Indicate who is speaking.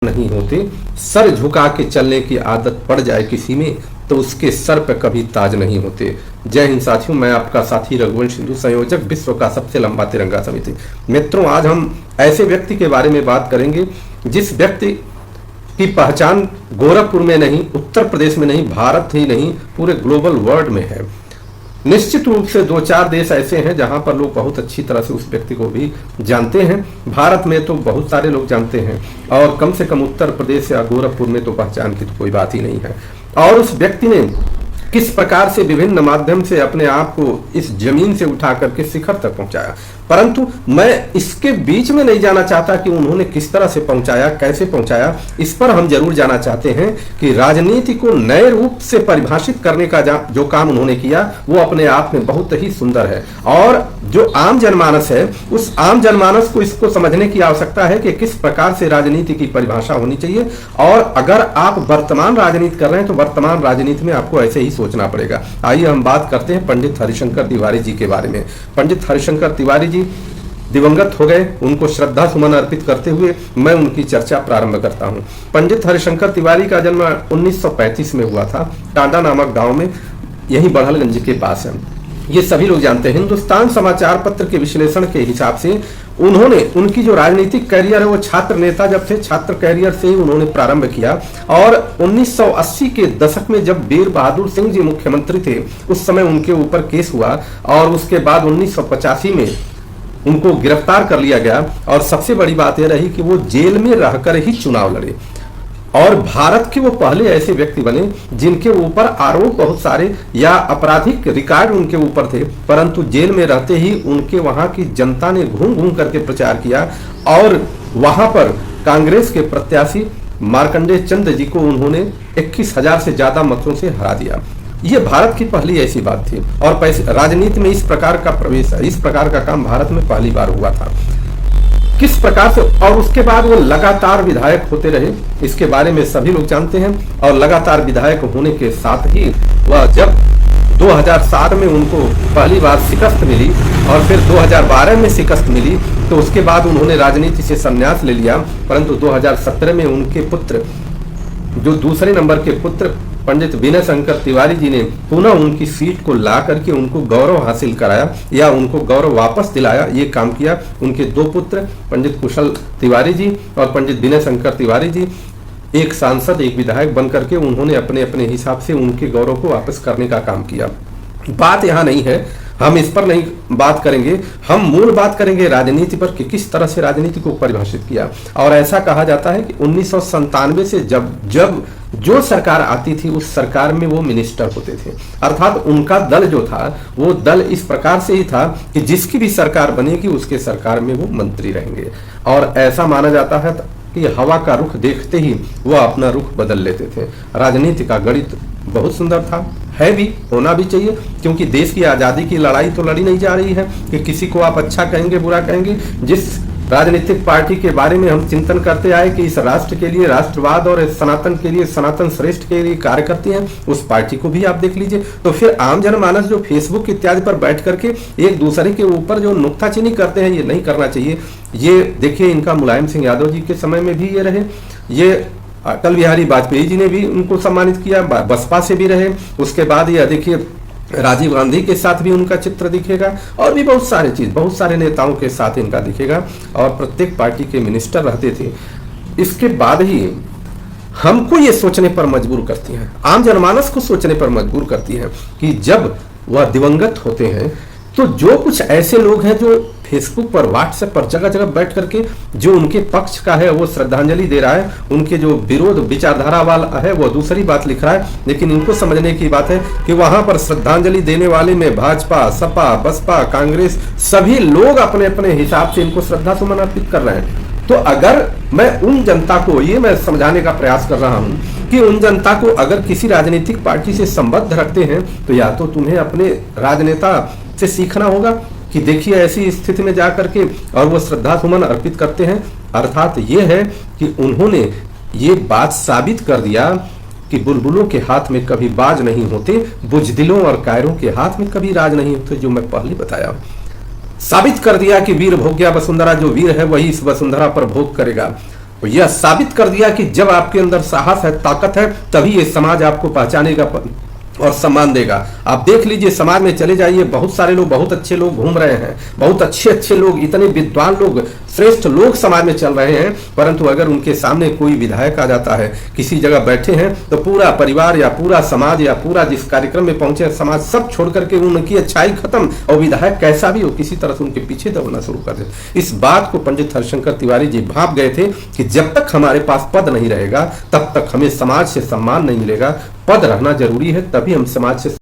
Speaker 1: नहीं होते। सर झुका के चलने की आदत पड़ जाए किसी में तो उसके सर पर कभी ताज नहीं होते। जय हिंद साथियों, मैं आपका साथी रघुवंश सिंधु, संयोजक विश्व का सबसे लंबा तिरंगा समिति। मित्रों, आज हम ऐसे व्यक्ति के बारे में बात करेंगे जिस व्यक्ति की पहचान गोरखपुर में नहीं, उत्तर प्रदेश में नहीं, भारत ही नहीं, पूरे ग्लोबल वर्ल्ड में है। निश्चित रूप से दो चार देश ऐसे हैं जहां पर लोग बहुत अच्छी तरह से उस व्यक्ति को भी जानते हैं। भारत में तो बहुत सारे लोग जानते हैं और कम से कम उत्तर प्रदेश या गोरखपुर में तो पहचान की तो कोई बात ही नहीं है। और उस व्यक्ति ने किस प्रकार से विभिन्न माध्यम से अपने आप को इस जमीन से उठा करके शिखर तक पहुंचाया, परंतु मैं इसके बीच में नहीं जाना चाहता कि उन्होंने किस तरह से पहुंचाया, कैसे पहुंचाया। इस पर हम जरूर जाना चाहते हैं कि राजनीति को नए रूप से परिभाषित करने का जो काम उन्होंने किया वो अपने आप में बहुत ही सुंदर है। और जो आम जनमानस है, उस आम जनमानस को इसको समझने की आवश्यकता है कि किस प्रकार से राजनीति की परिभाषा होनी चाहिए। और अगर आप वर्तमान राजनीति कर रहे हैं तो वर्तमान राजनीति में आपको ऐसे ही सोचना पड़ेगा। आइए हम बात करते हैं पंडित हरिशंकर तिवारी जी के बारे में। पंडित हरिशंकर तिवारी जी दिवंगत हो गए, उनको श्रद्धा सुमन अर्पित करते हुए मैं उनकी चर्चा प्रारंभ करता हूं। पंडित हरिशंकर तिवारी का जन्म 1935 में हुआ था, टांडा नामक गांव में, यही बड़हलगंज के पास है। ये सभी लोग जानते हैं। हिंदुस्तान समाचार पत्र के विश्लेषण के हिसाब से उन्होंने उनकी जो राजनीतिक कैरियर है वो छात्र नेता जब थे, छात्र कैरियर से ही उन्होंने प्रारंभ किया। और 1980 के दशक में जब वीर बहादुर सिंह जी मुख्यमंत्री थे उस समय उनके ऊपर केस हुआ और उसके बाद 1985 में उनको गिरफ्तार कर लिया गया। और सबसे बड़ी बात यह रही कि वो जेल में रहकर ही चुनाव लड़े और भारत के वो पहले ऐसे व्यक्ति बने जिनके ऊपर आरोप बहुत सारे या आपराधिक रिकॉर्ड उनके ऊपर थे, परंतु जेल में रहते ही उनके वहां की जनता ने घूम घूम करके प्रचार किया और वहां पर कांग्रेस के प्रत्याशी मार्कंडेय चंद्र जी को उन्होंने 21,000 से ज्यादा मतों से हरा दिया। ये भारत की पहली ऐसी बात थी और राजनीति में इस प्रकार का प्रवेश, इस प्रकार का काम भारत में पहली बार हुआ था। किस प्रकार से, और उसके बाद वो लगातार विधायक होते रहे, इसके बारे में सभी लोग जानते हैं। और लगातार विधायक होने के साथ ही वह जब 2007 में उनको पहली बार शिकस्त मिली और फिर 2012 में शिकस्त मिली तो उसके बाद उन्होंने राजनीति से संन्यास ले लिया। परंतु 2017 में उनके पुत्र, जो दूसरे नंबर के पुत्र पंडित विनय शंकर तिवारी जी ने पुनः उनकी सीट को ला करके उनको गौरव हासिल कराया या उनको गौरव वापस दिलाया, ये काम किया। उनके दो पुत्र पंडित कुशल तिवारी जी और पंडित विनय शंकर तिवारी जी एक सांसद, एक विधायक बन करके उन्होंने अपने अपने हिसाब से उनके गौरव को वापस करने का काम किया। बात यहाँ नहीं है, हम इस पर नहीं बात करेंगे, हम मूल बात करेंगे राजनीति पर कि किस तरह से राजनीति को परिभाषित किया। और ऐसा कहा जाता है कि 1997 से जब जो सरकार आती थी उस सरकार में वो मिनिस्टर होते थे, अर्थात उनका दल जो था वो दल इस प्रकार से ही था कि जिसकी भी सरकार बनेगी उसके सरकार में वो मंत्री रहेंगे। और ऐसा माना जाता है कि हवा का रुख देखते ही वो अपना रुख बदल लेते थे। राजनीति का गणित बहुत सुंदर था, है भी, होना भी चाहिए, क्योंकि देश की आज़ादी की लड़ाई तो लड़ी नहीं जा रही है कि किसी को आप अच्छा कहेंगे बुरा कहेंगे। जिस राजनीतिक पार्टी के बारे में हम चिंतन करते आए कि इस राष्ट्र के लिए राष्ट्रवाद और सनातन के लिए सनातन श्रेष्ठ के लिए कार्य करती हैं, उस पार्टी को भी आप देख लीजिए। तो फिर आम जनमानस जो फेसबुक इत्यादि पर बैठ करके एक दूसरे के ऊपर जो नुक्ताचीनी करते हैं, ये नहीं करना चाहिए। ये देखिए, इनका मुलायम सिंह यादव जी के समय में भी ये रहे, ये अटल बिहारी वाजपेयी जी ने भी उनको सम्मानित किया, बसपा से भी रहे। उसके बाद ये देखिए राजीव गांधी के साथ भी उनका चित्र दिखेगा और भी बहुत सारे चीज, बहुत सारे नेताओं के साथ इनका दिखेगा और प्रत्येक पार्टी के मिनिस्टर रहते थे। इसके बाद ही हमको ये सोचने पर मजबूर करती हैं, आम जनमानस को सोचने पर मजबूर करती हैं कि जब वह दिवंगत होते हैं तो जो कुछ ऐसे लोग हैं जो फेसबुक पर, व्हाट्सएप पर जगह जगह बैठ करके जो उनके पक्ष का है वो श्रद्धांजलि दे रहा है, उनके जो विरोध विचारधारा वाला है वो दूसरी बात लिख रहा है। लेकिन इनको समझने की बात है कि वहां पर श्रद्धांजलि देने वाले में भाजपा, सपा, बसपा, कांग्रेस, सभी लोग अपने अपने हिसाब से इनको श्रद्धा सुमन अर्पित कर रहे हैं। तो अगर मैं उन जनता को, ये मैं समझाने का प्रयास कर रहा हूं कि उन जनता को अगर किसी राजनीतिक पार्टी से संबद्ध रखते हैं तो या तो तुम्हें अपने राजनेता से सीखना होगा कि देखिए ऐसी स्थिति में जाकर के और वो श्रद्धा सुमन अर्पित करते हैं। अर्थात ये है कि उन्होंने ये बात साबित कर दिया कि बुलबुलों के हाथ में कभी बाज नहीं होते, बुजदिलों और कायरों के हाथ में कभी राज नहीं होते, जो मैं पहले बताया। साबित कर दिया कि वीर भोग्या वसुंधरा, जो वीर है वही इस वसुंधरा पर भोग करेगा। यह साबित कर दिया कि जब आपके अंदर साहस है, ताकत है, तभी ये समाज आपको पहचानेगा और सम्मान देगा। आप देख लीजिए, समाज में चले जाइए, बहुत सारे लोग, बहुत अच्छे लोग घूम रहे हैं, बहुत अच्छे अच्छे लोग, इतने विद्वान लोग, श्रेष्ठ लोग समाज में चल रहे हैं, परंतु अगर उनके सामने कोई विधायक आ जाता है, किसी जगह बैठे हैं, तो पूरा परिवार या पूरा समाज या पूरा जिस कार्यक्रम में पहुंचे समाज सब छोड़ करके उनकी अच्छाई खत्म, और विधायक कैसा भी हो किसी तरह से उनके पीछे दौड़ना शुरू कर दे। इस बात को पंडित हरिशंकर तिवारी जी भाप गए थे कि जब तक हमारे पास पद नहीं रहेगा, तब तक हमें समाज से सम्मान नहीं मिलेगा। पद रहना जरूरी है, तभी हम समाज से